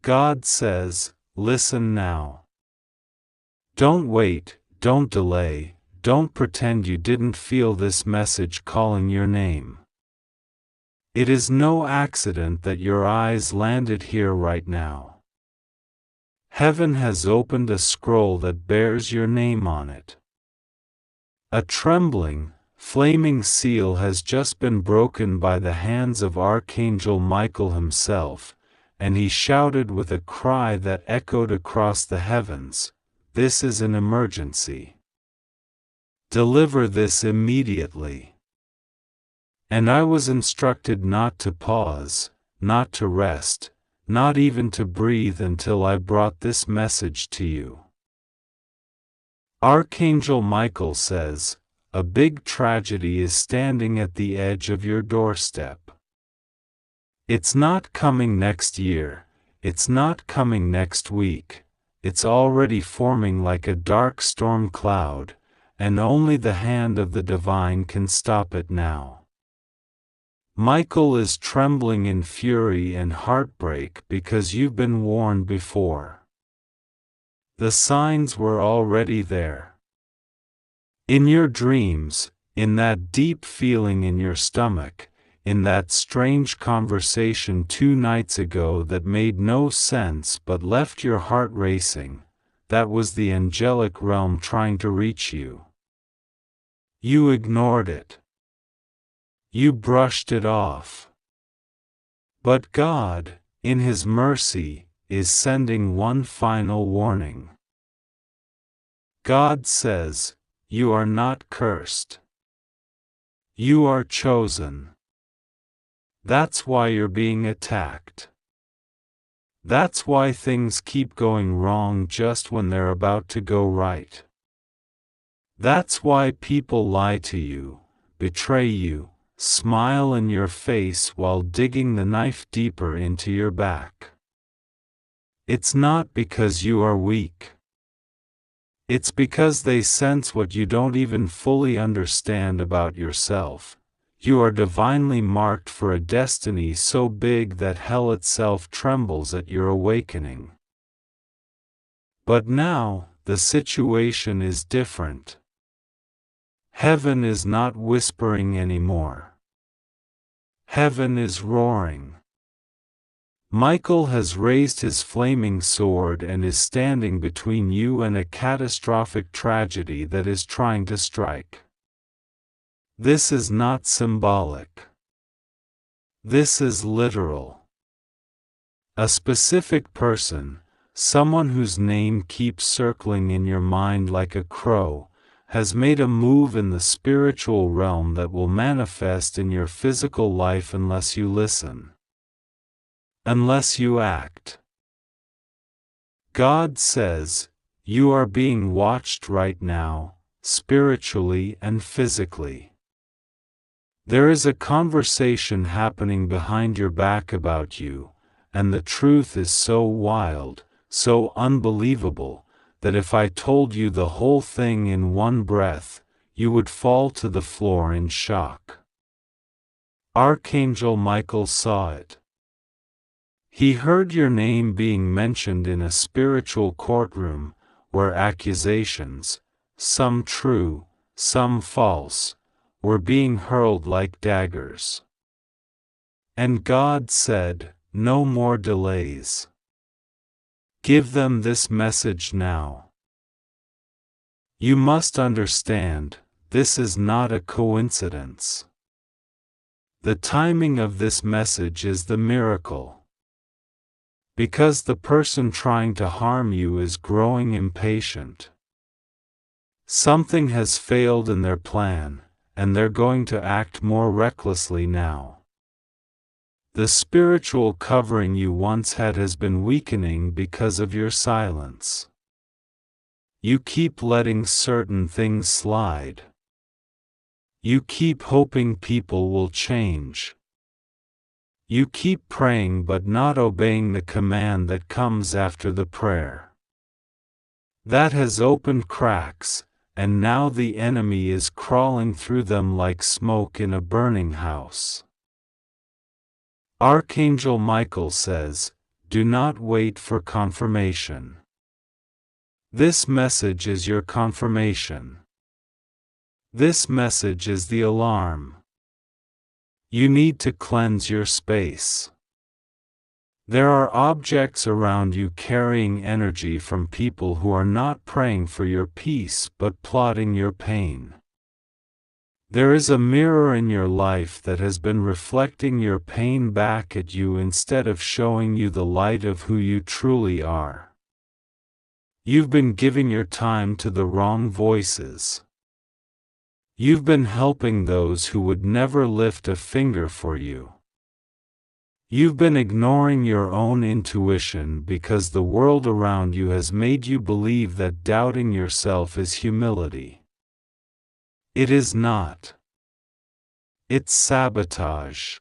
God says, listen now. Don't wait, don't delay, don't pretend you didn't feel this message calling your name. It is no accident that your eyes landed here right now. Heaven has opened a scroll that bears your name on it. A trembling, flaming seal has just been broken by the hands of Archangel Michael himself, and he shouted with a cry that echoed across the heavens, "This is an emergency. Deliver this immediately." And I was instructed not to pause, not to rest, not even to breathe until I brought this message to you. Archangel Michael says, a big tragedy is standing at the edge of your doorstep. It's not coming next year, it's not coming next week, it's already forming like a dark storm cloud, and only the hand of the divine can stop it now. Michael is trembling in fury and heartbreak because you've been warned before. The signs were already there. In your dreams, in that deep feeling in your stomach, in that strange conversation 2 nights ago that made no sense but left your heart racing, that was the angelic realm trying to reach you. You ignored it. You brushed it off. But God, in His mercy, is sending one final warning. God says, you are not cursed. You are chosen. That's why you're being attacked. That's why things keep going wrong just when they're about to go right. That's why people lie to you, betray you, smile in your face while digging the knife deeper into your back. It's not because you are weak. It's because they sense what you don't even fully understand about yourself. You are divinely marked for a destiny so big that hell itself trembles at your awakening. But now, the situation is different. Heaven is not whispering anymore. Heaven is roaring. Michael has raised his flaming sword and is standing between you and a catastrophic tragedy that is trying to strike. This is not symbolic. This is literal. A specific person, someone whose name keeps circling in your mind like a crow, has made a move in the spiritual realm that will manifest in your physical life unless you listen. Unless you act. God says, you are being watched right now, spiritually and physically. There is a conversation happening behind your back about you, and the truth is so wild, so unbelievable, that if I told you the whole thing in one breath, you would fall to the floor in shock. Archangel Michael saw it. He heard your name being mentioned in a spiritual courtroom, where accusations, some true, some false, were being hurled like daggers. And God said, no more delays. Give them this message now. You must understand, this is not a coincidence. The timing of this message is the miracle. Because the person trying to harm you is growing impatient. Something has failed in their plan, and they're going to act more recklessly now. The spiritual covering you once had has been weakening because of your silence. You keep letting certain things slide. You keep hoping people will change. You keep praying but not obeying the command that comes after the prayer. That has opened cracks, and now the enemy is crawling through them like smoke in a burning house. Archangel Michael says, do not wait for confirmation. This message is your confirmation. This message is the alarm. You need to cleanse your space. There are objects around you carrying energy from people who are not praying for your peace but plotting your pain. There is a mirror in your life that has been reflecting your pain back at you instead of showing you the light of who you truly are. You've been giving your time to the wrong voices. You've been helping those who would never lift a finger for you. You've been ignoring your own intuition because the world around you has made you believe that doubting yourself is humility. It is not. It's sabotage.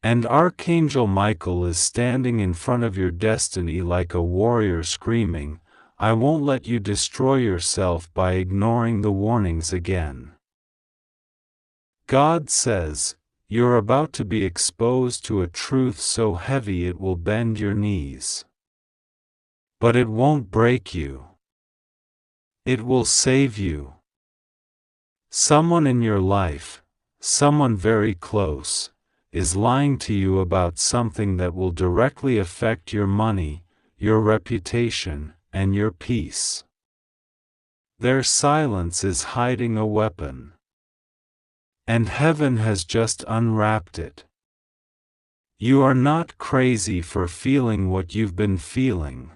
And Archangel Michael is standing in front of your destiny like a warrior screaming, "I won't let you destroy yourself by ignoring the warnings again." God says, you're about to be exposed to a truth so heavy it will bend your knees. But it won't break you. It will save you. Someone in your life, someone very close, is lying to you about something that will directly affect your money, your reputation, and your peace. Their silence is hiding a weapon. And heaven has just unwrapped it. You are not crazy for feeling what you've been feeling.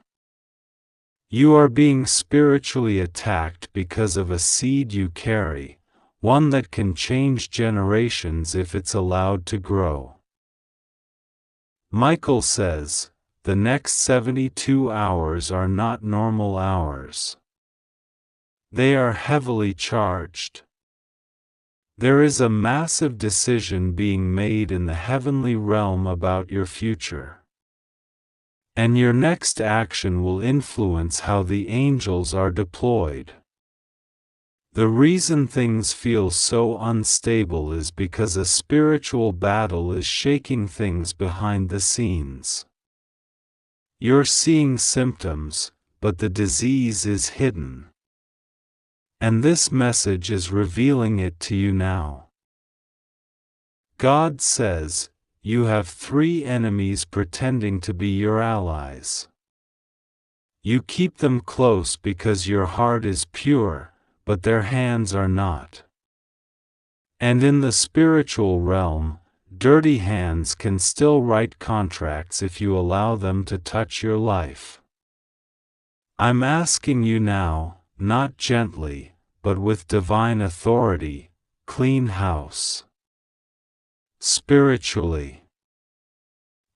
You are being spiritually attacked because of a seed you carry, one that can change generations if it's allowed to grow. Michael says, the next 72 hours are not normal hours. They are heavily charged. There is a massive decision being made in the heavenly realm about your future. And your next action will influence how the angels are deployed. The reason things feel so unstable is because a spiritual battle is shaking things behind the scenes. You're seeing symptoms, but the disease is hidden. And this message is revealing it to you now. God says, you have 3 enemies pretending to be your allies. You keep them close because your heart is pure, but their hands are not. And in the spiritual realm, dirty hands can still write contracts if you allow them to touch your life. I'm asking you now, not gently, but with divine authority, clean house. Spiritually,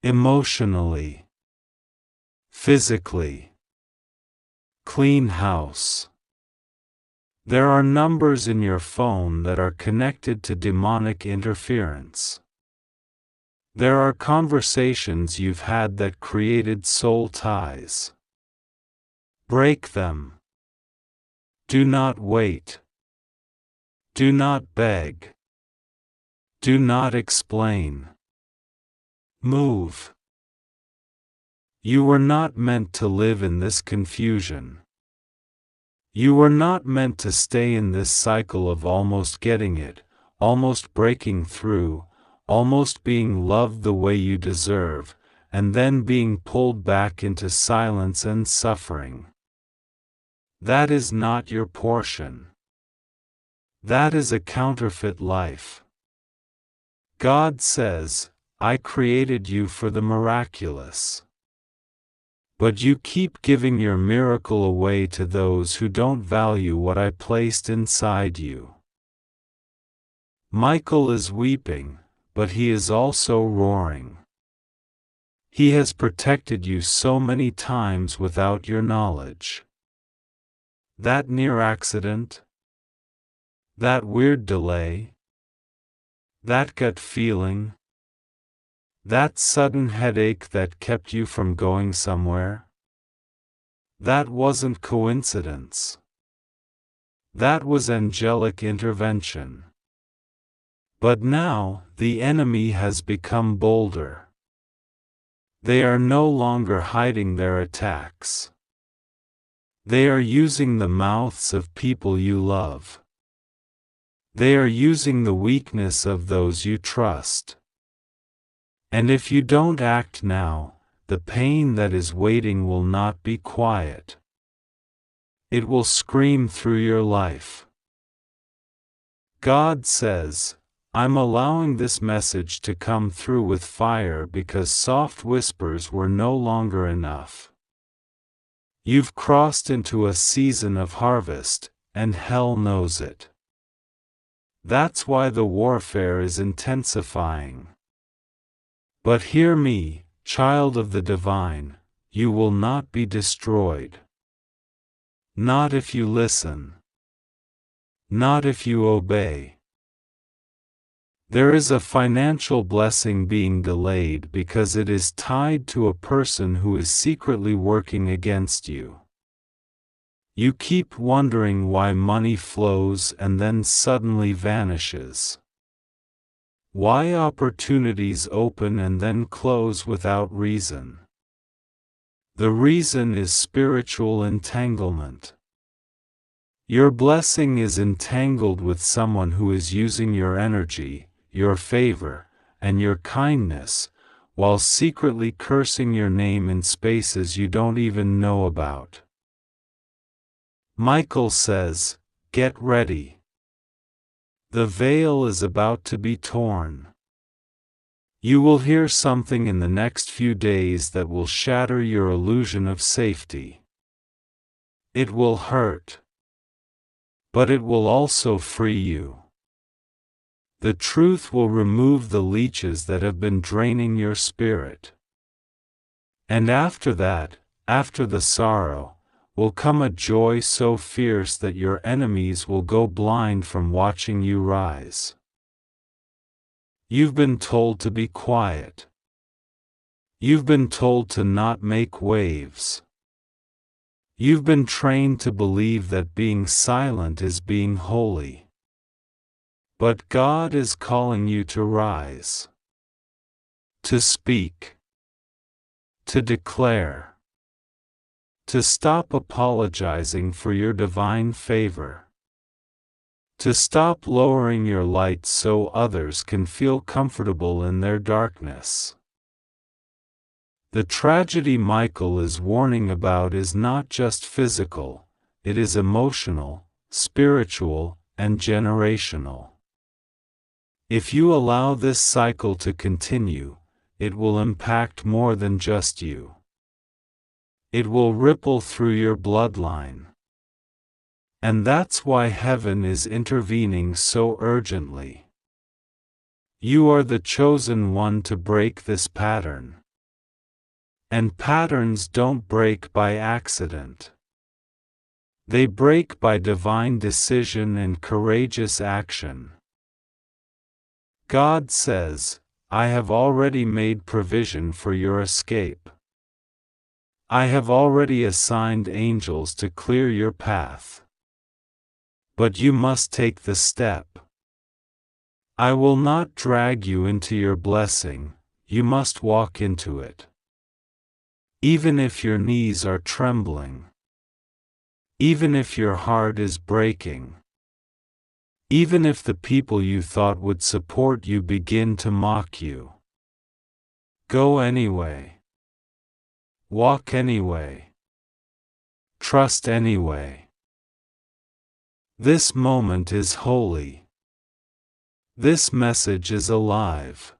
emotionally, physically. Clean house. There are numbers in your phone that are connected to demonic interference. There are conversations you've had that created soul ties. Break them. Do not wait. Do not beg. Do not explain. Move. You were not meant to live in this confusion. You were not meant to stay in this cycle of almost getting it, almost breaking through, almost being loved the way you deserve, and then being pulled back into silence and suffering. That is not your portion. That is a counterfeit life. God says, I created you for the miraculous. But you keep giving your miracle away to those who don't value what I placed inside you. Michael is weeping, but he is also roaring. He has protected you so many times without your knowledge. That near accident? That weird delay? That gut feeling? That sudden headache that kept you from going somewhere? That wasn't coincidence. That was angelic intervention. But now, the enemy has become bolder. They are no longer hiding their attacks. They are using the mouths of people you love. They are using the weakness of those you trust. And if you don't act now, the pain that is waiting will not be quiet. It will scream through your life. God says, I'm allowing this message to come through with fire because soft whispers were no longer enough. You've crossed into a season of harvest, and hell knows it. That's why the warfare is intensifying. But hear me, child of the divine, you will not be destroyed. Not if you listen. Not if you obey. There is a financial blessing being delayed because it is tied to a person who is secretly working against you. You keep wondering why money flows and then suddenly vanishes. Why opportunities open and then close without reason. The reason is spiritual entanglement. Your blessing is entangled with someone who is using your energy, your favor, and your kindness, while secretly cursing your name in spaces you don't even know about. Michael says, get ready. The veil is about to be torn. You will hear something in the next few days that will shatter your illusion of safety. It will hurt. But it will also free you. The truth will remove the leeches that have been draining your spirit. And after that, after the sorrow, will come a joy so fierce that your enemies will go blind from watching you rise. You've been told to be quiet. You've been told to not make waves. You've been trained to believe that being silent is being holy. But God is calling you to rise. To speak. To declare. To stop apologizing for your divine favor. To stop lowering your light so others can feel comfortable in their darkness. The tragedy Michael is warning about is not just physical, it is emotional, spiritual, and generational. If you allow this cycle to continue, it will impact more than just you. It will ripple through your bloodline. And that's why heaven is intervening so urgently. You are the chosen one to break this pattern. And patterns don't break by accident. They break by divine decision and courageous action. God says, I have already made provision for your escape. I have already assigned angels to clear your path. But you must take the step. I will not drag you into your blessing, you must walk into it. Even if your knees are trembling. Even if your heart is breaking. Even if the people you thought would support you begin to mock you. Go anyway. Walk anyway. Trust anyway. This moment is holy. This message is alive.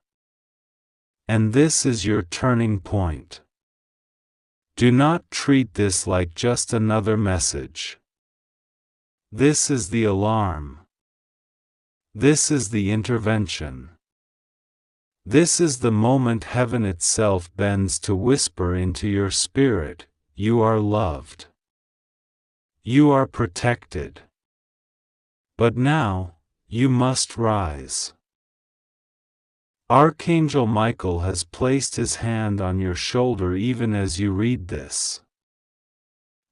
And this is your turning point. Do not treat this like just another message. This is the alarm. This is the intervention. This is the moment heaven itself bends to whisper into your spirit, you are loved. You are protected. But now, you must rise. Archangel Michael has placed his hand on your shoulder even as you read this.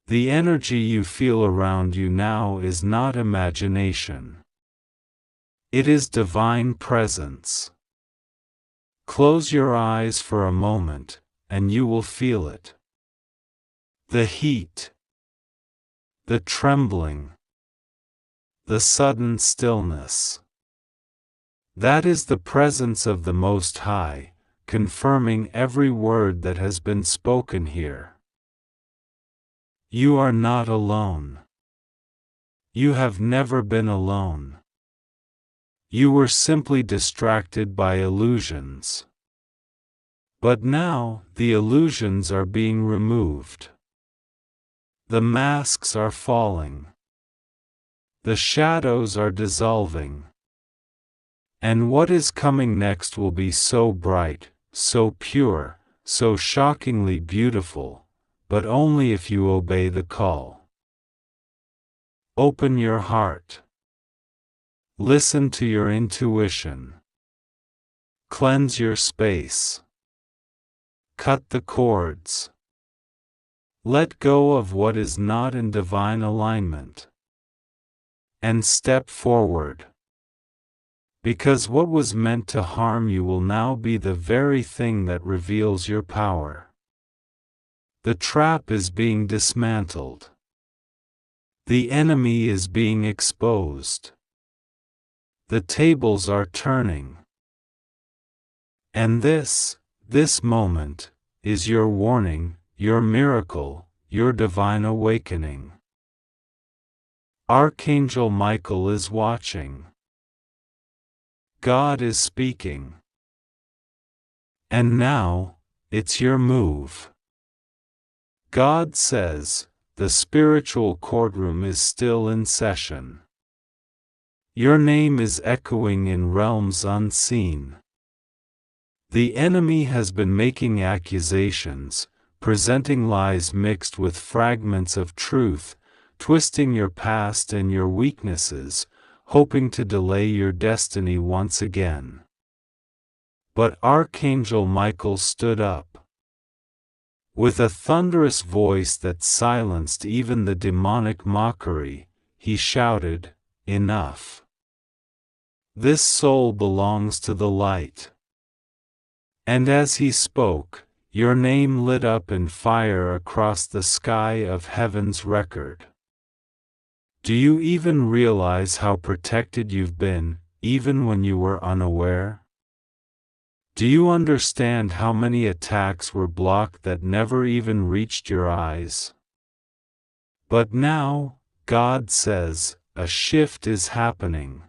The energy you feel around you now is not imagination. It is divine presence. Close your eyes for a moment, and you will feel it. The heat, the trembling, the sudden stillness. That is the presence of the Most High, confirming every word that has been spoken here. You are not alone. You have never been alone. You were simply distracted by illusions. But now, the illusions are being removed. The masks are falling. The shadows are dissolving. And what is coming next will be so bright, so pure, so shockingly beautiful, but only if you obey the call. Open your heart. Listen to your intuition. Cleanse your space. Cut the cords. Let go of what is not in divine alignment. And step forward. Because what was meant to harm you will now be the very thing that reveals your power. The trap is being dismantled. The enemy is being exposed. The tables are turning. And this moment, is your warning, your miracle, your divine awakening. Archangel Michael is watching. God is speaking. And now, it's your move. God says, the spiritual courtroom is still in session. Your name is echoing in realms unseen. The enemy has been making accusations, presenting lies mixed with fragments of truth, twisting your past and your weaknesses, hoping to delay your destiny once again. But Archangel Michael stood up. With a thunderous voice that silenced even the demonic mockery, he shouted, "Enough! This soul belongs to the light." And as he spoke, your name lit up in fire across the sky of heaven's record. Do you even realize how protected you've been, even when you were unaware? Do you understand how many attacks were blocked that never even reached your eyes? But now, God says, a shift is happening.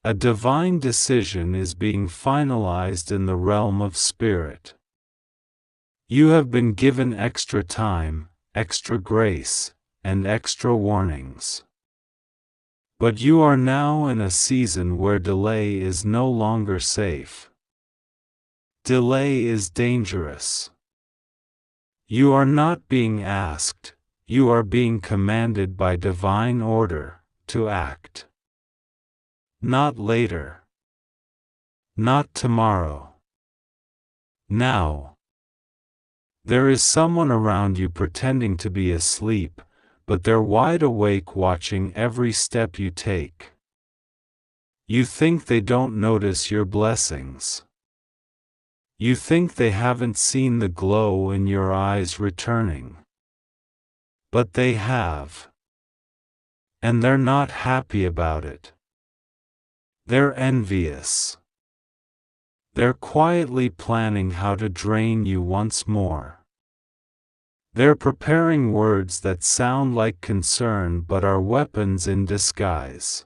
A divine decision is being finalized in the realm of spirit. You have been given extra time, extra grace, and extra warnings. But you are now in a season where delay is no longer safe. Delay is dangerous. You are not being asked, you are being commanded by divine order to act. Not later. Not tomorrow. Now. There is someone around you pretending to be asleep, but they're wide awake watching every step you take. You think they don't notice your blessings. You think they haven't seen the glow in your eyes returning. But they have. And they're not happy about it. They're envious. They're quietly planning how to drain you once more. They're preparing words that sound like concern but are weapons in disguise.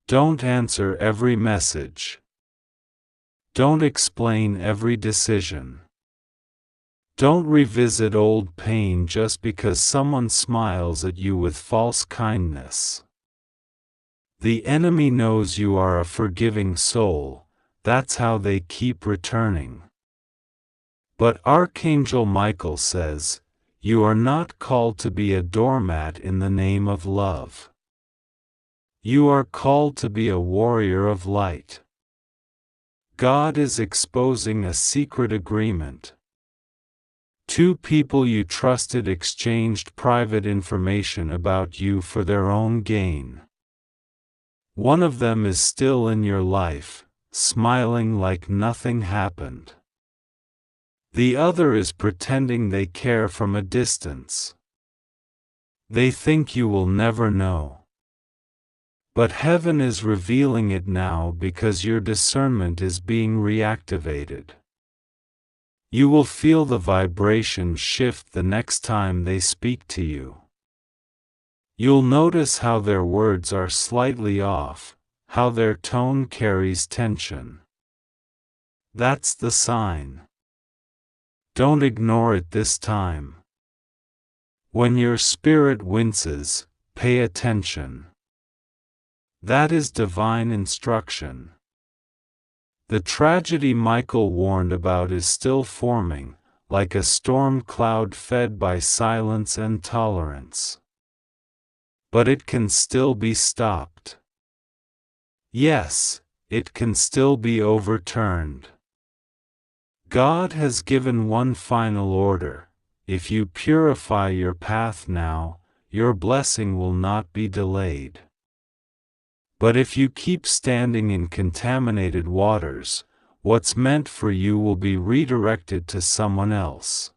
Don't answer every message. Don't explain every decision. Don't revisit old pain just because someone smiles at you with false kindness. The enemy knows you are a forgiving soul, that's how they keep returning. But Archangel Michael says, you are not called to be a doormat in the name of love. You are called to be a warrior of light. God is exposing a secret agreement. Two people you trusted exchanged private information about you for their own gain. One of them is still in your life, smiling like nothing happened. The other is pretending they care from a distance. They think you will never know. But heaven is revealing it now because your discernment is being reactivated. You will feel the vibration shift the next time they speak to you. You'll notice how their words are slightly off, how their tone carries tension. That's the sign. Don't ignore it this time. When your spirit winces, pay attention. That is divine instruction. The tragedy Michael warned about is still forming, like a storm cloud fed by silence and tolerance. But it can still be stopped. Yes, it can still be overturned. God has given one final order: if you purify your path now, your blessing will not be delayed. But if you keep standing in contaminated waters, what's meant for you will be redirected to someone else.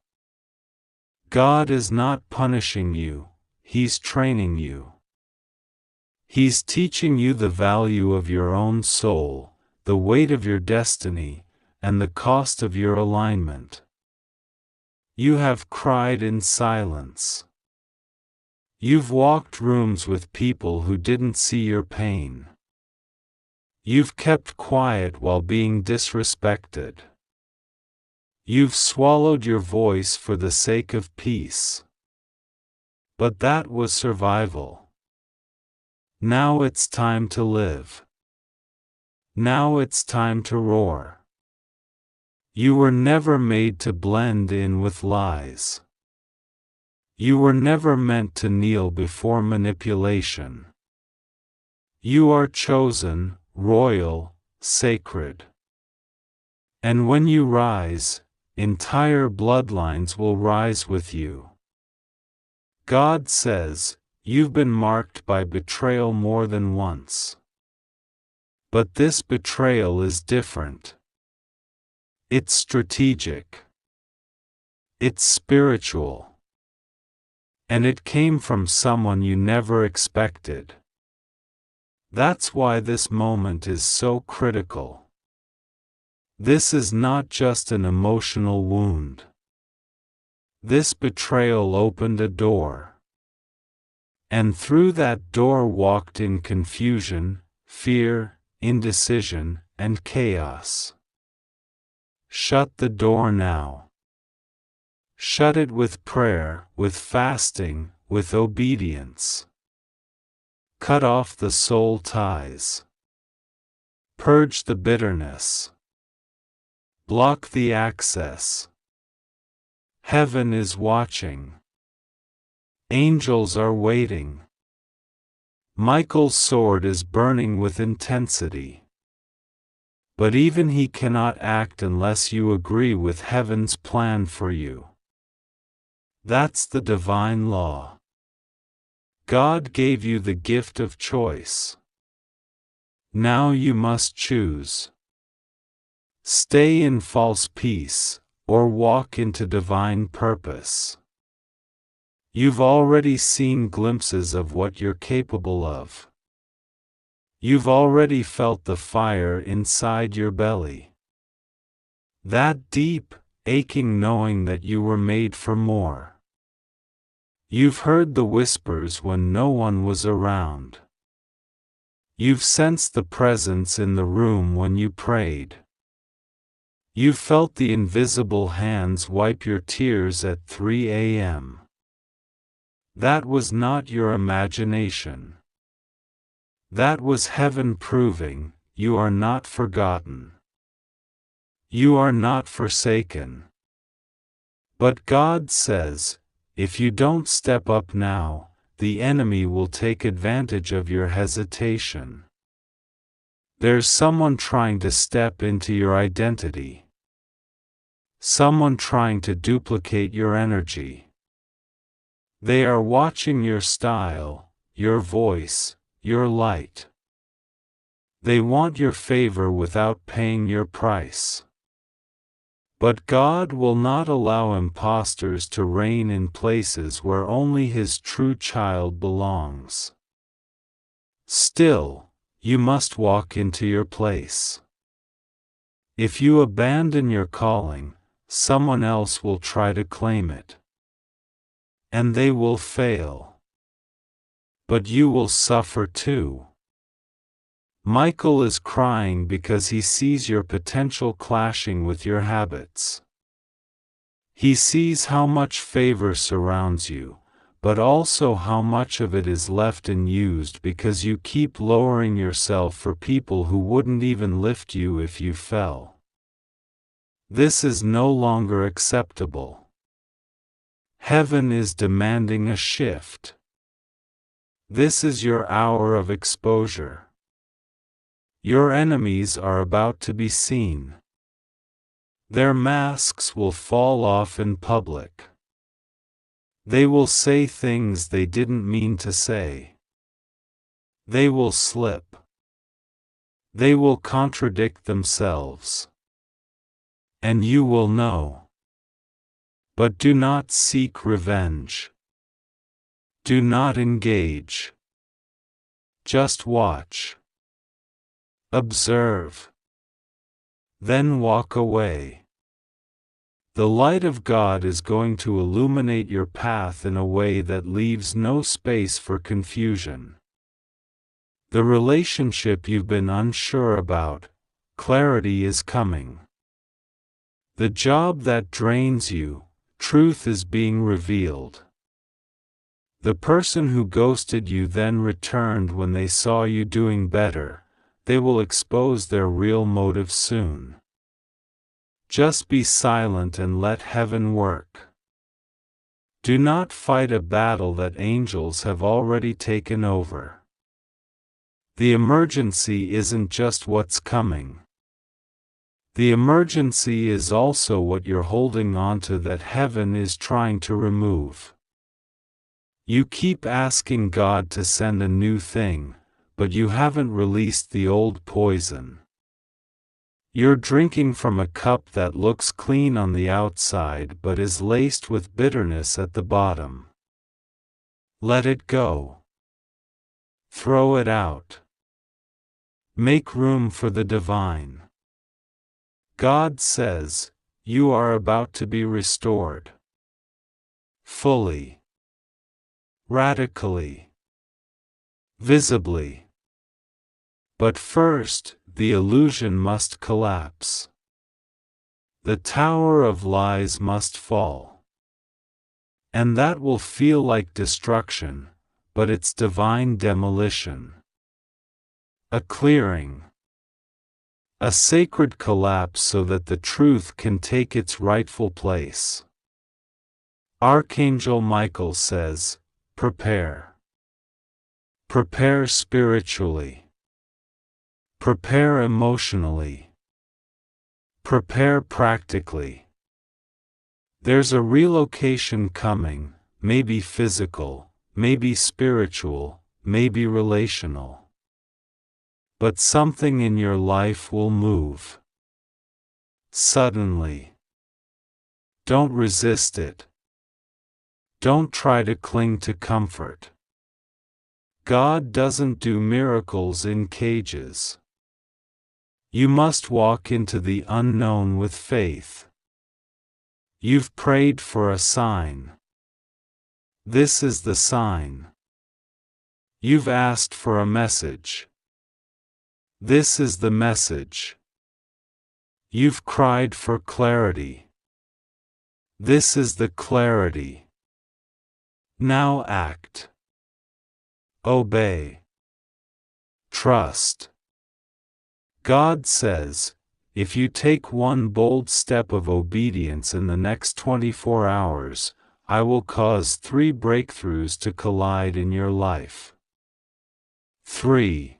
God is not punishing you, He's training you. He's teaching you the value of your own soul, the weight of your destiny, and the cost of your alignment. You have cried in silence. You've walked rooms with people who didn't see your pain. You've kept quiet while being disrespected. You've swallowed your voice for the sake of peace. But that was survival. Now it's time to live. Now it's time to roar. You were never made to blend in with lies. You were never meant to kneel before manipulation. You are chosen, royal, sacred. And when you rise, entire bloodlines will rise with you. God says, you've been marked by betrayal more than once. But this betrayal is different. It's strategic. It's spiritual. And it came from someone you never expected. That's why this moment is so critical. This is not just an emotional wound. This betrayal opened a door. And through that door walked in confusion, fear, indecision, and chaos. Shut the door now. Shut it with prayer, with fasting, with obedience. Cut off the soul ties. Purge the bitterness. Block the access. Heaven is watching. Angels are waiting. Michael's sword is burning with intensity. But even he cannot act unless you agree with heaven's plan for you. That's the divine law. God gave you the gift of choice. Now you must choose. Stay in false peace, or walk into divine purpose. You've already seen glimpses of what you're capable of. You've already felt the fire inside your belly. That deep, aching knowing that you were made for more. You've heard the whispers when no one was around. You've sensed the presence in the room when you prayed. You've felt the invisible hands wipe your tears at 3 a.m. That was not your imagination. That was heaven proving, you are not forgotten. You are not forsaken. But God says, if you don't step up now, the enemy will take advantage of your hesitation. There's someone trying to step into your identity. Someone trying to duplicate your energy. They are watching your style, your voice, your light. They want your favor without paying your price. But God will not allow impostors to reign in places where only His true child belongs. Still, you must walk into your place. If you abandon your calling, someone else will try to claim it. And they will fail. But you will suffer too. Michael is crying because he sees your potential clashing with your habits. He sees how much favor surrounds you, but also how much of it is left unused because you keep lowering yourself for people who wouldn't even lift you if you fell. This is no longer acceptable. Heaven is demanding a shift. This is your hour of exposure. Your enemies are about to be seen. Their masks will fall off in public. They will say things they didn't mean to say. They will slip. They will contradict themselves. And you will know. But do not seek revenge. Do not engage. Just watch. Observe. Then walk away. The light of God is going to illuminate your path in a way that leaves no space for confusion. The relationship you've been unsure about, clarity is coming. The job that drains you, truth is being revealed. The person who ghosted you then returned when they saw you doing better. They will expose their real motive soon. Just be silent and let heaven work. Do not fight a battle that angels have already taken over. The emergency isn't just what's coming. The emergency is also what you're holding onto that heaven is trying to remove. You keep asking God to send a new thing, but you haven't released the old poison. You're drinking from a cup that looks clean on the outside but is laced with bitterness at the bottom. Let it go. Throw it out. Make room for the divine. God says, you are about to be restored. Fully. Radically. Visibly. But first, the illusion must collapse. The tower of lies must fall. And that will feel like destruction, but it's divine demolition. A clearing. A sacred collapse so that the truth can take its rightful place. Archangel Michael says, prepare. Prepare spiritually. Prepare emotionally. Prepare practically. There's a relocation coming, maybe physical, maybe spiritual, maybe relational. But something in your life will move. Suddenly. Don't resist it. Don't try to cling to comfort. God doesn't do miracles in cages. You must walk into the unknown with faith. You've prayed for a sign. This is the sign. You've asked for a message. This is the message. You've cried for clarity. This is the clarity. Now act. Obey. Trust. God says, if you take one bold step of obedience in the next 24 hours, I will cause 3 breakthroughs to collide in your life. 3.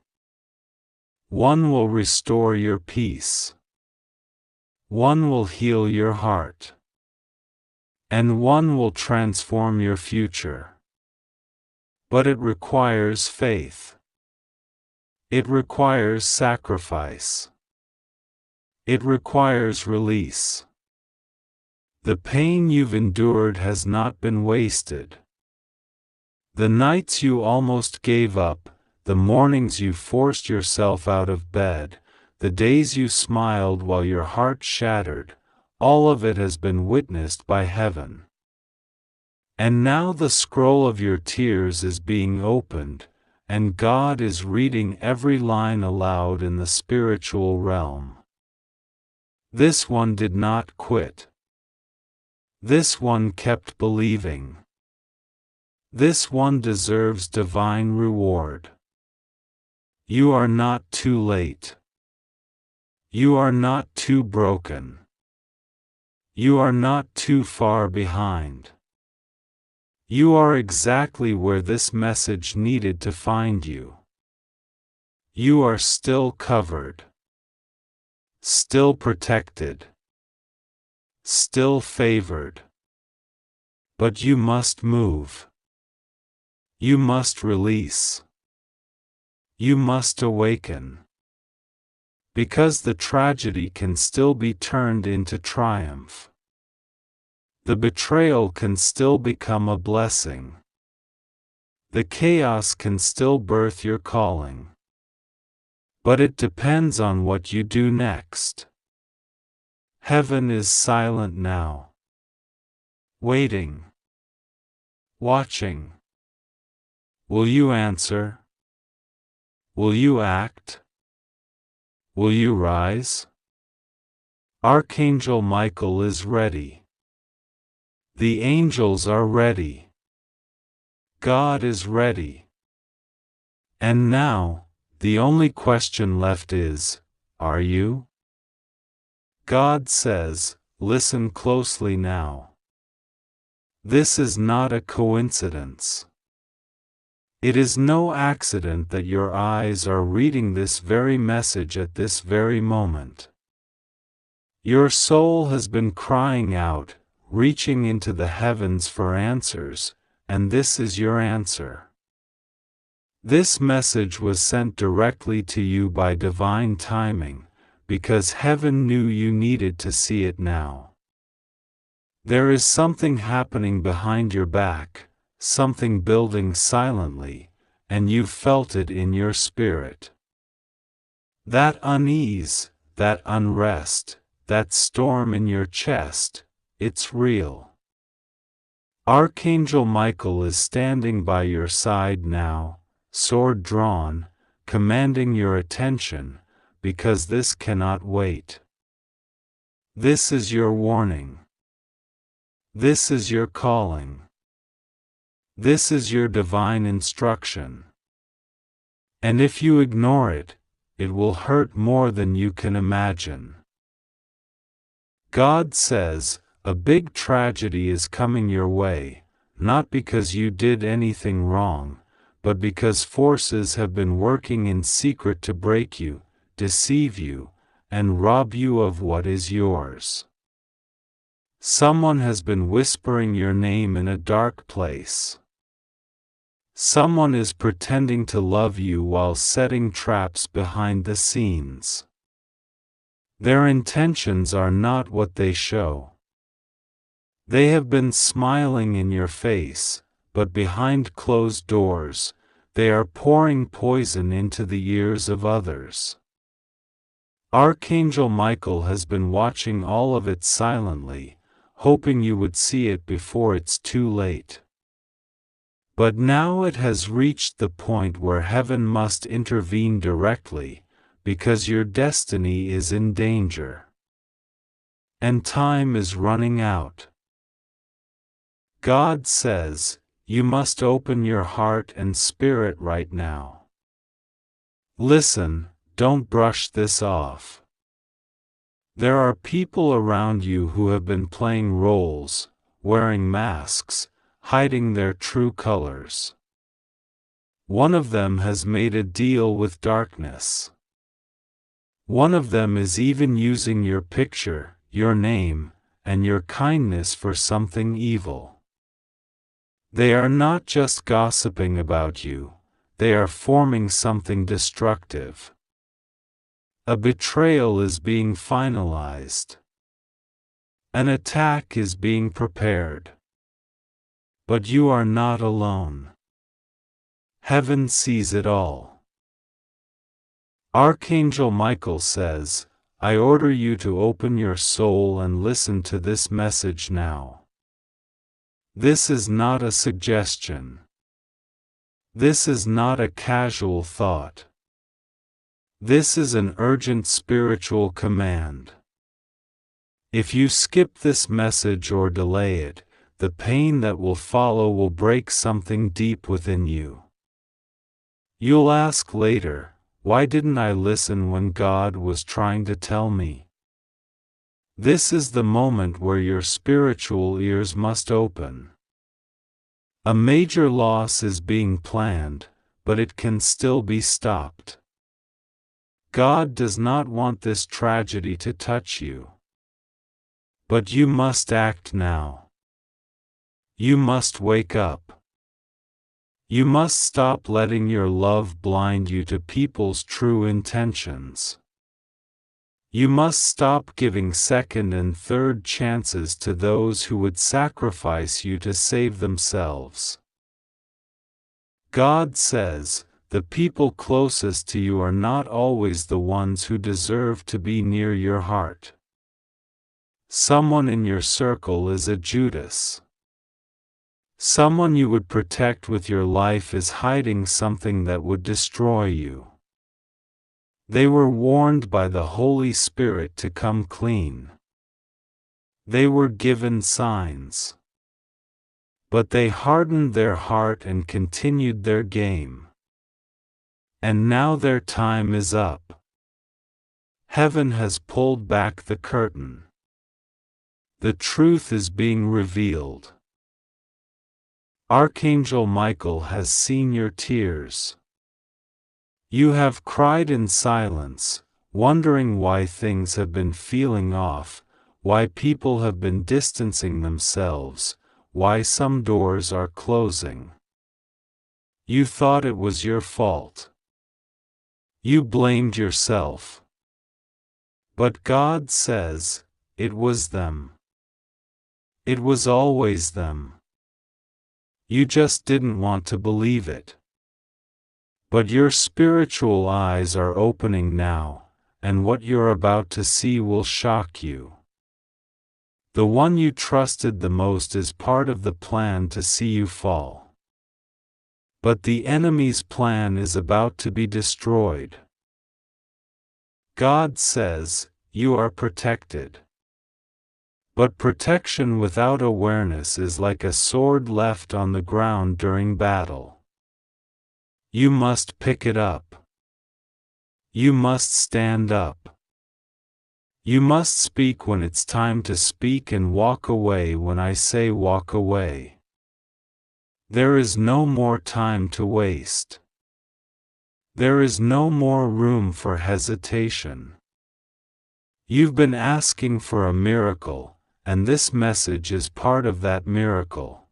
1 will restore your peace. 1 will heal your heart. And 1 will transform your future. But it requires faith. It requires sacrifice. It requires release. The pain you've endured has not been wasted. The nights you almost gave up, the mornings you forced yourself out of bed, the days you smiled while your heart shattered, all of it has been witnessed by heaven. And now the scroll of your tears is being opened, and God is reading every line aloud in the spiritual realm. This one did not quit. This one kept believing. This one deserves divine reward. You are not too late. You are not too broken. You are not too far behind. You are exactly where this message needed to find you. You are still covered. Still protected. Still favored. But you must move. You must release. You must awaken. Because the tragedy can still be turned into triumph. The betrayal can still become a blessing. The chaos can still birth your calling. But it depends on what you do next. Heaven is silent now. Waiting. Watching. Will you answer? Will you act? Will you rise? Archangel Michael is ready. The angels are ready. God is ready. And now, the only question left is, are you? God says, listen closely now. This is not a coincidence. It is no accident that your eyes are reading this very message at this very moment. Your soul has been crying out, reaching into the heavens for answers, and this is your answer. This message was sent directly to you by divine timing, because heaven knew you needed to see it now. There is something happening behind your back, something building silently, and you felt it in your spirit. That unease, that unrest, that storm in your chest, it's real. Archangel Michael is standing by your side now, sword drawn, commanding your attention, because this cannot wait. This is your warning. This is your calling. This is your divine instruction. And if you ignore it, it will hurt more than you can imagine. God says, a big tragedy is coming your way, not because you did anything wrong, but because forces have been working in secret to break you, deceive you, and rob you of what is yours. Someone has been whispering your name in a dark place. Someone is pretending to love you while setting traps behind the scenes. Their intentions are not what they show. They have been smiling in your face, but behind closed doors, they are pouring poison into the ears of others. Archangel Michael has been watching all of it silently, hoping you would see it before it's too late. But now it has reached the point where heaven must intervene directly, because your destiny is in danger. And time is running out. God says, you must open your heart and spirit right now. Listen, don't brush this off. There are people around you who have been playing roles, wearing masks, hiding their true colors. One of them has made a deal with darkness. One of them is even using your picture, your name, and your kindness for something evil. They are not just gossiping about you, they are forming something destructive. A betrayal is being finalized. An attack is being prepared. But you are not alone. Heaven sees it all. Archangel Michael says, I order you to open your soul and listen to this message now. This is not a suggestion. This is not a casual thought. This is an urgent spiritual command. If you skip this message or delay it, the pain that will follow will break something deep within you. You'll ask later, why didn't I listen when God was trying to tell me? This is the moment where your spiritual ears must open. A major loss is being planned, but it can still be stopped. God does not want this tragedy to touch you. But you must act now. You must wake up. You must stop letting your love blind you to people's true intentions. You must stop giving second and third chances to those who would sacrifice you to save themselves. God says, the people closest to you are not always the ones who deserve to be near your heart. Someone in your circle is a Judas. Someone you would protect with your life is hiding something that would destroy you. They were warned by the Holy Spirit to come clean. They were given signs. But they hardened their heart and continued their game. And now their time is up. Heaven has pulled back the curtain. The truth is being revealed. Archangel Michael has seen your tears. You have cried in silence, wondering why things have been feeling off, why people have been distancing themselves, why some doors are closing. You thought it was your fault. You blamed yourself. But God says, it was them. It was always them. You just didn't want to believe it. But your spiritual eyes are opening now, and what you're about to see will shock you. The one you trusted the most is part of the plan to see you fall. But the enemy's plan is about to be destroyed. God says, you are protected. But protection without awareness is like a sword left on the ground during battle. You must pick it up. You must stand up. You must speak when it's time to speak and walk away when I say walk away. There is no more time to waste. There is no more room for hesitation. You've been asking for a miracle, and this message is part of that miracle.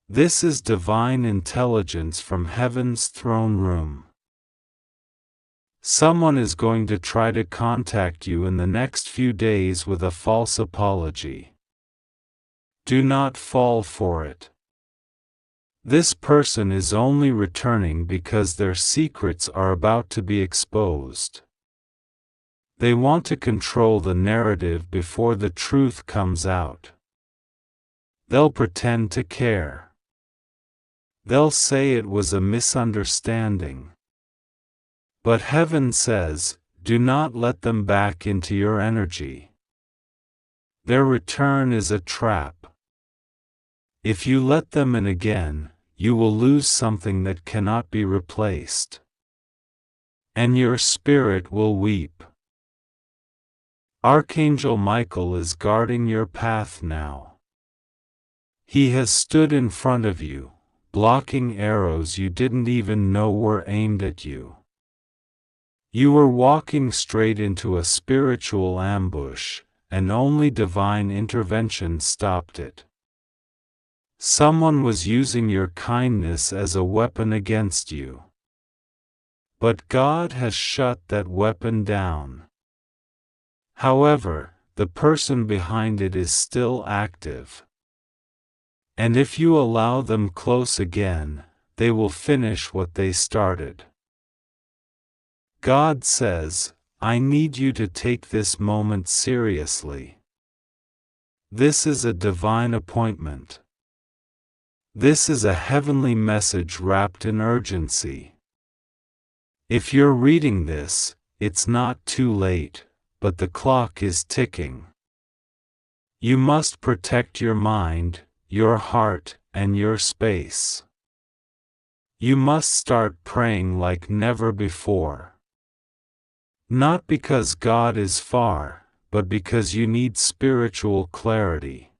This is divine intelligence from heaven's throne room. Someone is going to try to contact you in the next few days with a false apology. Do not fall for it. This person is only returning because their secrets are about to be exposed. They want to control the narrative before the truth comes out. They'll pretend to care. They'll say it was a misunderstanding. But heaven says, do not let them back into your energy. Their return is a trap. If you let them in again, you will lose something that cannot be replaced. And your spirit will weep. Archangel Michael is guarding your path now. He has stood in front of you, blocking arrows you didn't even know were aimed at you. You were walking straight into a spiritual ambush, and only divine intervention stopped it. Someone was using your kindness as a weapon against you. But God has shut that weapon down. However, the person behind it is still active. And if you allow them close again, they will finish what they started. God says, I need you to take this moment seriously. This is a divine appointment. This is a heavenly message wrapped in urgency. If you're reading this, it's not too late, but the clock is ticking. You must protect your mind, your heart, and your space. You must start praying like never before. Not because God is far, but because you need spiritual clarity.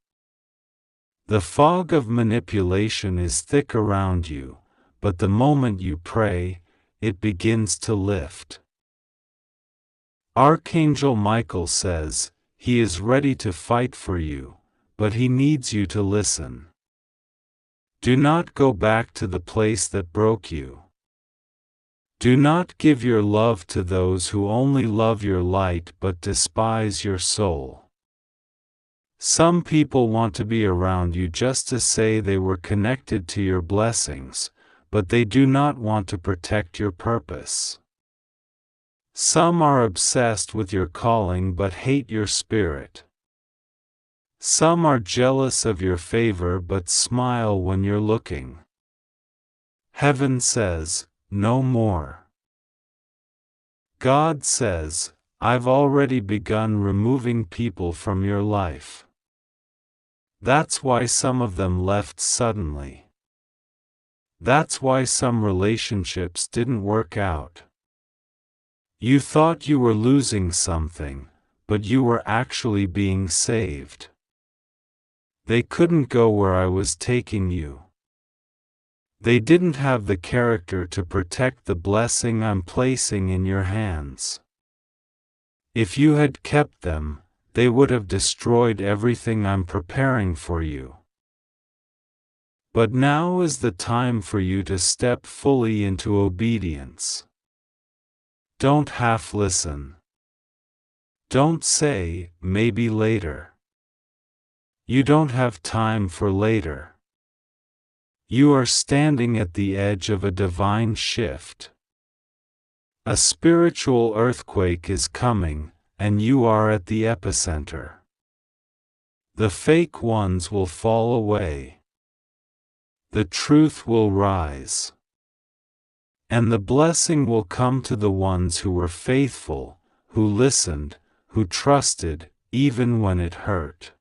The fog of manipulation is thick around you, but the moment you pray, it begins to lift. Archangel Michael says, he is ready to fight for you, but he needs you to listen. Do not go back to the place that broke you. Do not give your love to those who only love your light but despise your soul. Some people want to be around you just to say they were connected to your blessings, but they do not want to protect your purpose. Some are obsessed with your calling but hate your spirit. Some are jealous of your favor but smile when you're looking. Heaven says, no more. God says, I've already begun removing people from your life. That's why some of them left suddenly. That's why some relationships didn't work out. You thought you were losing something, but you were actually being saved. They couldn't go where I was taking you. They didn't have the character to protect the blessing I'm placing in your hands. If you had kept them, they would have destroyed everything I'm preparing for you. But now is the time for you to step fully into obedience. Don't half listen. Don't say, maybe later. You don't have time for later. You are standing at the edge of a divine shift. A spiritual earthquake is coming, and you are at the epicenter. The fake ones will fall away. The truth will rise. And the blessing will come to the ones who were faithful, who listened, who trusted, even when it hurt.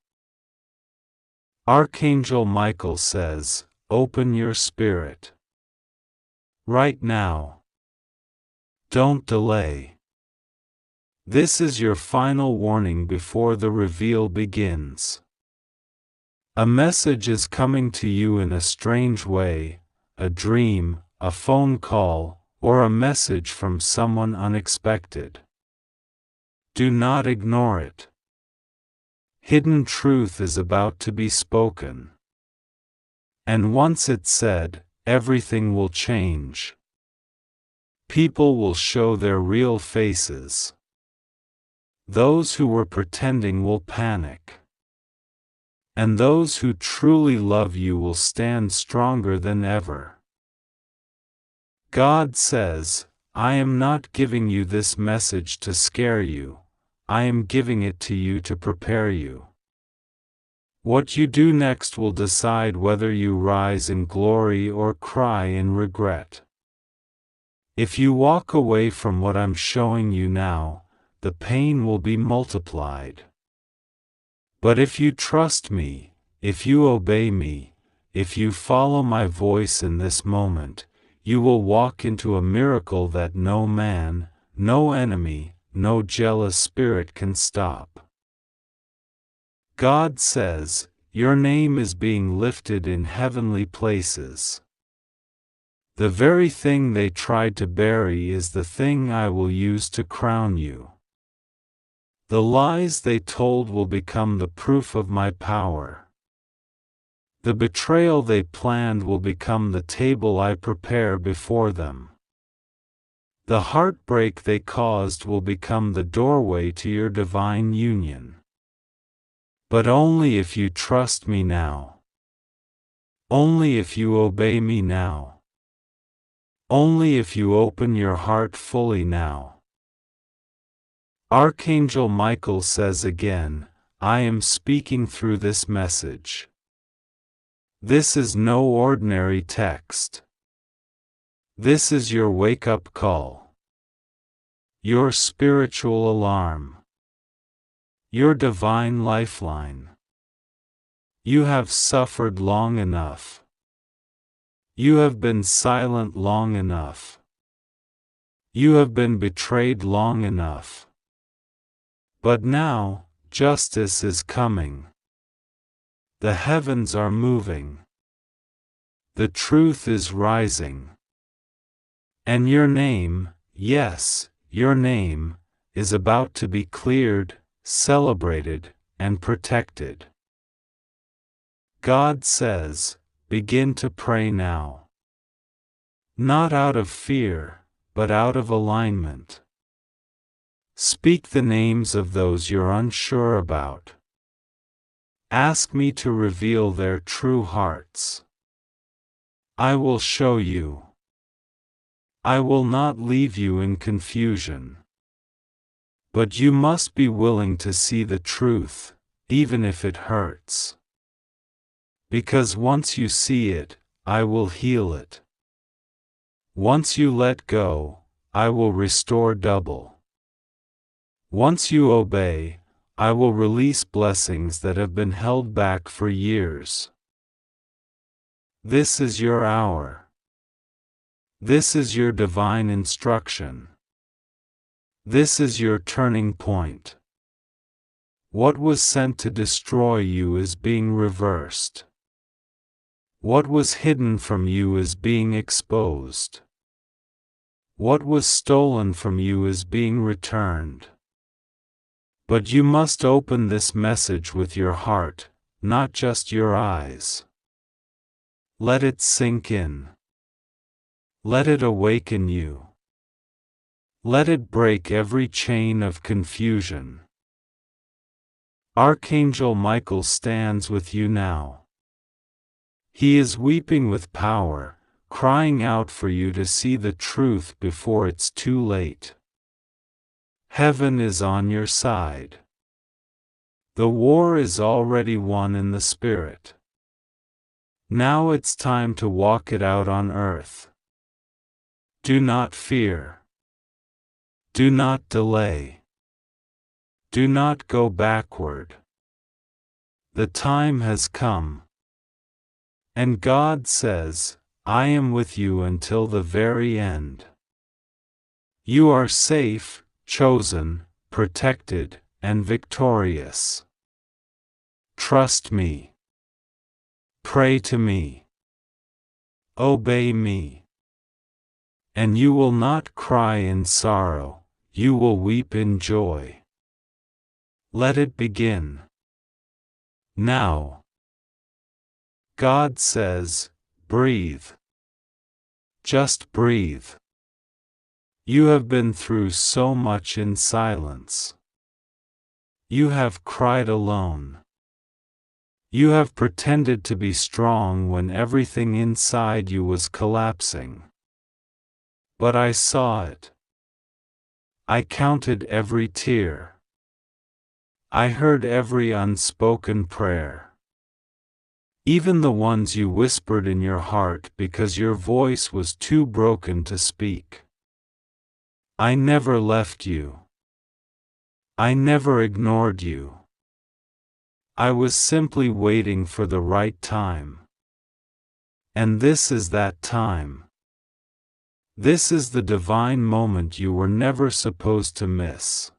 Archangel Michael says, open your spirit. Right now. Don't delay. This is your final warning before the reveal begins. A message is coming to you in a strange way, a dream, a phone call, or a message from someone unexpected. Do not ignore it. Hidden truth is about to be spoken. And once it's said, everything will change. People will show their real faces. Those who were pretending will panic. And those who truly love you will stand stronger than ever. God says, I am not giving you this message to scare you, I am giving it to you to prepare you. What you do next will decide whether you rise in glory or cry in regret. If you walk away from what I'm showing you now, the pain will be multiplied. But if you trust me, if you obey me, if you follow my voice in this moment, you will walk into a miracle that no man, no enemy, no jealous spirit can stop. God says, your name is being lifted in heavenly places. The very thing they tried to bury is the thing I will use to crown you. The lies they told will become the proof of my power. The betrayal they planned will become the table I prepare before them. The heartbreak they caused will become the doorway to your divine union. But only if you trust me now. Only if you obey me now. Only if you open your heart fully now. Archangel Michael says again, I am speaking through this message. This is no ordinary text. This is your wake-up call. Your spiritual alarm. Your divine lifeline. You have suffered long enough. You have been silent long enough. You have been betrayed long enough. But now, justice is coming. The heavens are moving. The truth is rising. And your name, yes, your name, is about to be cleared, celebrated, and protected. God says, begin to pray now. Not out of fear, but out of alignment. Speak the names of those you're unsure about. Ask me to reveal their true hearts. I will show you. I will not leave you in confusion. But you must be willing to see the truth, even if it hurts. Because once you see it, I will heal it. Once you let go, I will restore double. Once you obey, I will release blessings that have been held back for years. This is your hour. This is your divine instruction. This is your turning point. What was sent to destroy you is being reversed. What was hidden from you is being exposed. What was stolen from you is being returned. But you must open this message with your heart, not just your eyes. Let it sink in. Let it awaken you. Let it break every chain of confusion. Archangel Michael stands with you now. He is weeping with power, crying out for you to see the truth before it's too late. Heaven is on your side. The war is already won in the spirit. Now it's time to walk it out on earth. Do not fear. Do not delay. Do not go backward. The time has come. And God says, I am with you until the very end. You are safe, chosen, protected, and victorious. Trust me. Pray to me. Obey me. And you will not cry in sorrow, you will weep in joy. Let it begin. Now. God says, breathe. Just breathe. You have been through so much in silence. You have cried alone. You have pretended to be strong when everything inside you was collapsing. But I saw it. I counted every tear. I heard every unspoken prayer. Even the ones you whispered in your heart because your voice was too broken to speak. I never left you. I never ignored you. I was simply waiting for the right time. And this is that time. This is the divine moment you were never supposed to miss.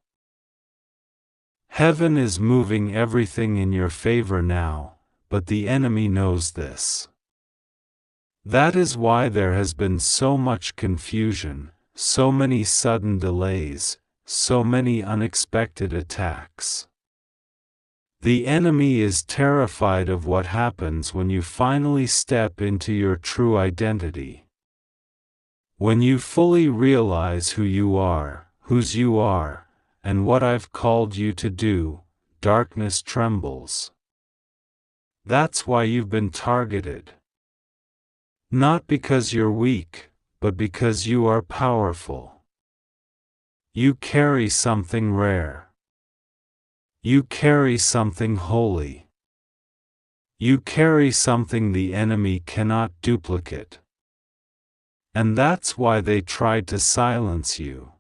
Heaven is moving everything in your favor now, but the enemy knows this. That is why there has been so much confusion, so many sudden delays, so many unexpected attacks. The enemy is terrified of what happens when you finally step into your true identity. When you fully realize who you are, whose you are, and what I've called you to do, darkness trembles. That's why you've been targeted. Not because you're weak, but because you are powerful. You carry something rare. You carry something holy. You carry something the enemy cannot duplicate. And that's why they tried to silence you.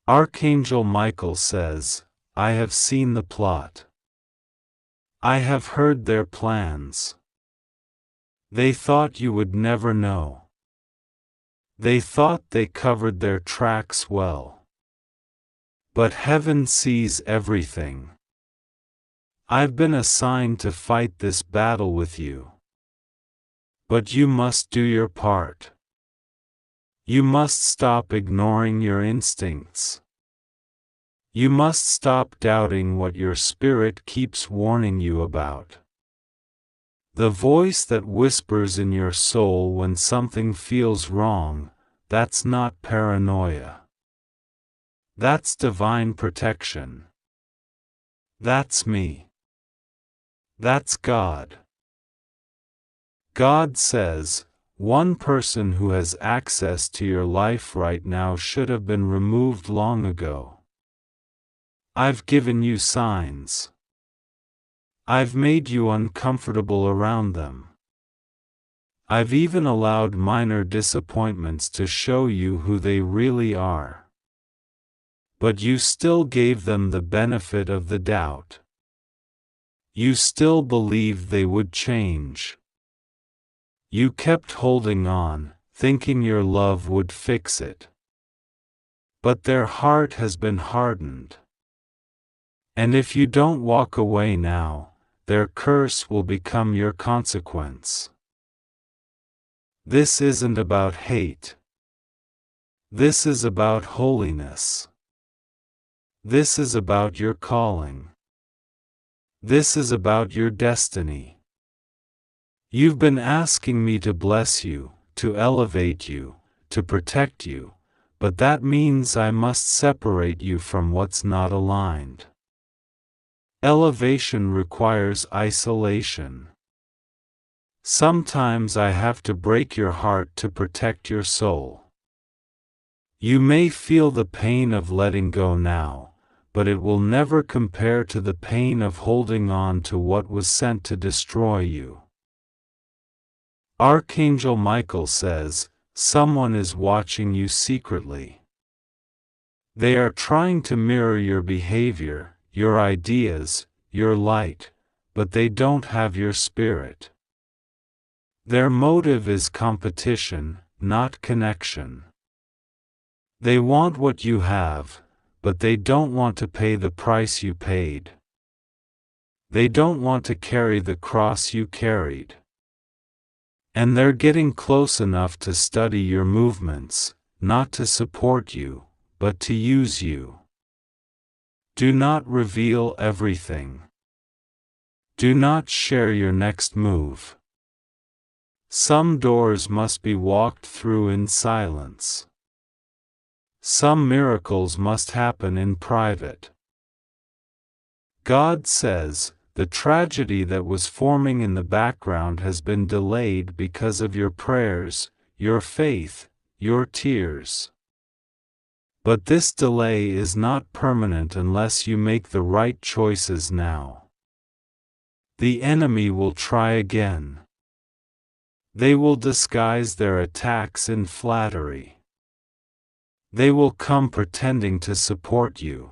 Archangel Michael says, I have seen the plot. I have heard their plans. They thought you would never know. They thought they covered their tracks well. But heaven sees everything. I've been assigned to fight this battle with you. But you must do your part. You must stop ignoring your instincts. You must stop doubting what your spirit keeps warning you about. The voice that whispers in your soul when something feels wrong, that's not paranoia. That's divine protection. That's me. That's God. God says, one person who has access to your life right now should have been removed long ago. I've given you signs. I've made you uncomfortable around them. I've even allowed minor disappointments to show you who they really are. But you still gave them the benefit of the doubt. You still believed they would change. You kept holding on, thinking your love would fix it. But their heart has been hardened. And if you don't walk away now, their curse will become your consequence. This isn't about hate. This is about holiness. This is about your calling. This is about your destiny. You've been asking me to bless you, to elevate you, to protect you, but that means I must separate you from what's not aligned. Elevation requires isolation. Sometimes I have to break your heart to protect your soul. You may feel the pain of letting go now, but it will never compare to the pain of holding on to what was sent to destroy you. Archangel Michael says, someone is watching you secretly. They are trying to mirror your behavior, your ideas, your light, but they don't have your spirit. Their motive is competition, not connection. They want what you have, but they don't want to pay the price you paid. They don't want to carry the cross you carried. And they're getting close enough to study your movements, not to support you, but to use you. Do not reveal everything. Do not share your next move. Some doors must be walked through in silence. Some miracles must happen in private. God says, the tragedy that was forming in the background has been delayed because of your prayers, your faith, your tears. But this delay is not permanent unless you make the right choices now. The enemy will try again. They will disguise their attacks in flattery. They will come pretending to support you.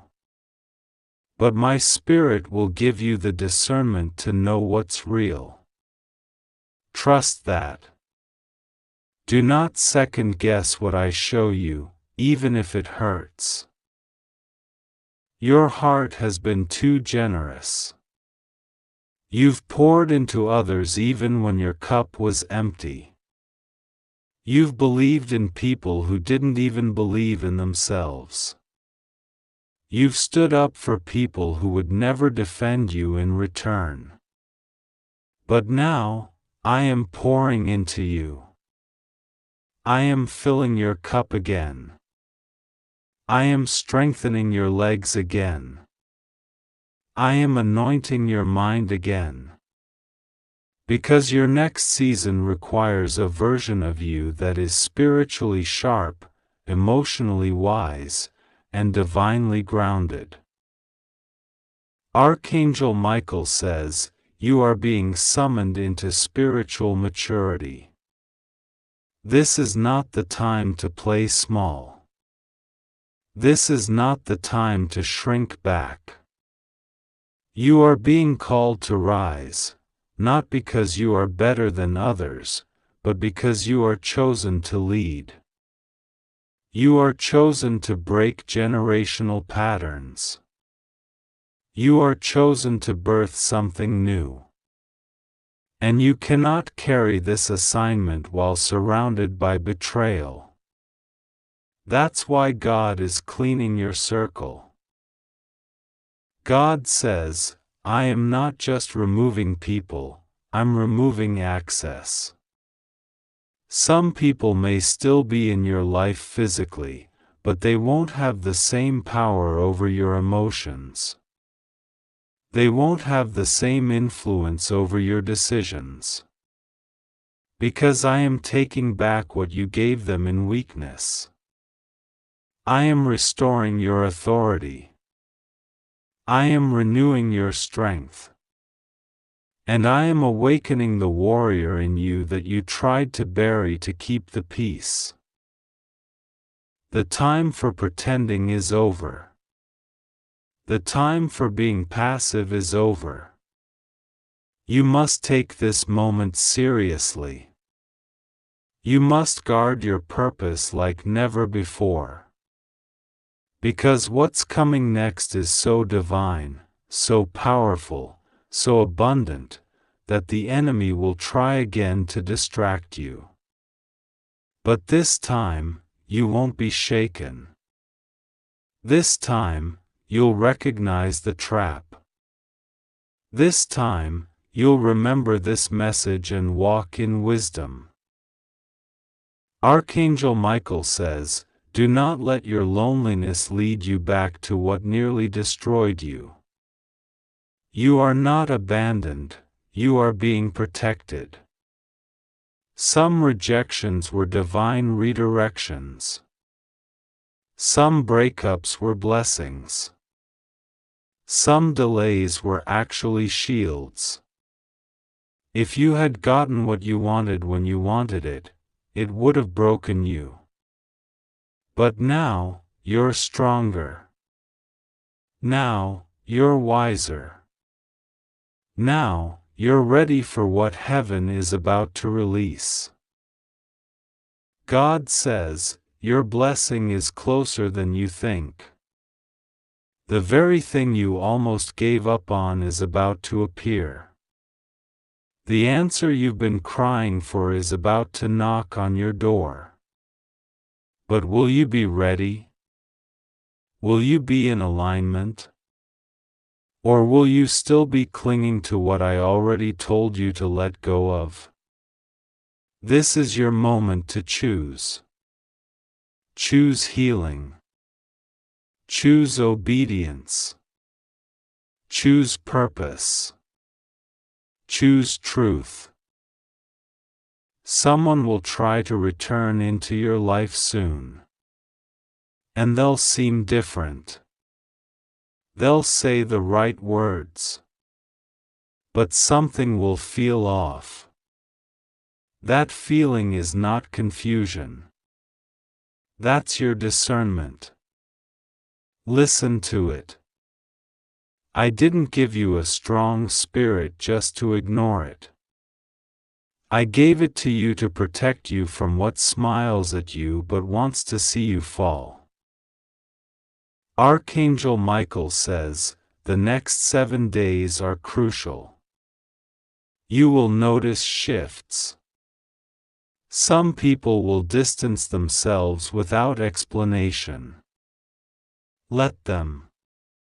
But my Spirit will give you the discernment to know what's real. Trust that. Do not second guess what I show you, even if it hurts. Your heart has been too generous. You've poured into others even when your cup was empty. You've believed in people who didn't even believe in themselves. You've stood up for people who would never defend you in return. But now, I am pouring into you. I am filling your cup again. I am strengthening your legs again. I am anointing your mind again. Because your next season requires a version of you that is spiritually sharp, emotionally wise, and divinely grounded. Archangel Michael says, you are being summoned into spiritual maturity. This is not the time to play small. This is not the time to shrink back. You are being called to rise, not because you are better than others, but because you are chosen to lead. You are chosen to break generational patterns. You are chosen to birth something new. And you cannot carry this assignment while surrounded by betrayal. That's why God is cleaning your circle. God says, I am not just removing people, I'm removing access. Some people may still be in your life physically, but they won't have the same power over your emotions. They won't have the same influence over your decisions. Because I am taking back what you gave them in weakness. I am restoring your authority. I am renewing your strength. And I am awakening the warrior in you that you tried to bury to keep the peace. The time for pretending is over. The time for being passive is over. You must take this moment seriously. You must guard your purpose like never before. Because what's coming next is so divine, so powerful, so abundant, that the enemy will try again to distract you. But this time, you won't be shaken. This time, you'll recognize the trap. This time, you'll remember this message and walk in wisdom. Archangel Michael says, do not let your loneliness lead you back to what nearly destroyed you. You are not abandoned, you are being protected. Some rejections were divine redirections. Some breakups were blessings. Some delays were actually shields. If you had gotten what you wanted when you wanted it, it would have broken you. But now, you're stronger. Now, you're wiser. Now, you're ready for what heaven is about to release. God says, your blessing is closer than you think. The very thing you almost gave up on is about to appear. The answer you've been crying for is about to knock on your door. But will you be ready? Will you be in alignment? Or will you still be clinging to what I already told you to let go of? This is your moment to choose. Choose healing. Choose obedience. Choose purpose. Choose truth. Someone will try to return into your life soon. And they'll seem different. They'll say the right words. But something will feel off. That feeling is not confusion. That's your discernment. Listen to it. I didn't give you a strong spirit just to ignore it. I gave it to you to protect you from what smiles at you but wants to see you fall. Archangel Michael says, the next 7 days are crucial. You will notice shifts. Some people will distance themselves without explanation. Let them.